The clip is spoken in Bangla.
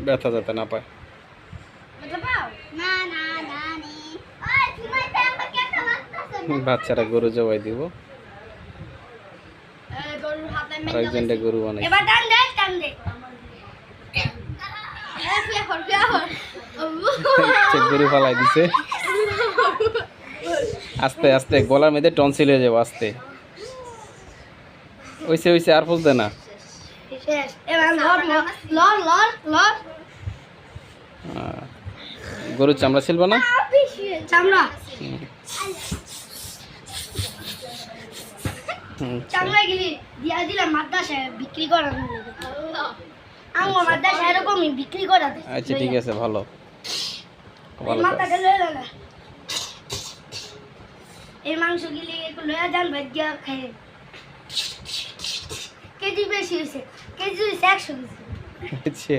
ব্যথা যাতে না পায়। বাচ্চারা গরু জবাই দিব, আর একজনটা গরু বানাই। গরু ফালাই দিছে। আস্তে আস্তে গলার মধ্যে টনসিল হয়ে যাবো, আস্তে। ওইসে ওইসে আর ফুলতে না। গরুর চামড়া ছিল না, চামড়া চামড়া গিলি দিয়া দিলাম মাদ্রাসায় বিক্রি করা আমার মাদ্রাসায় এরকমই বিক্রি করা। আচ্ছা ঠিক আছে, ভালো ভালো। এই মাংস গিলি একটু লয়া যান ভাগ্যা খাই। কেজি বেশি হয়েছে, কেজি হয়েছে 100 কেজি। আচ্ছা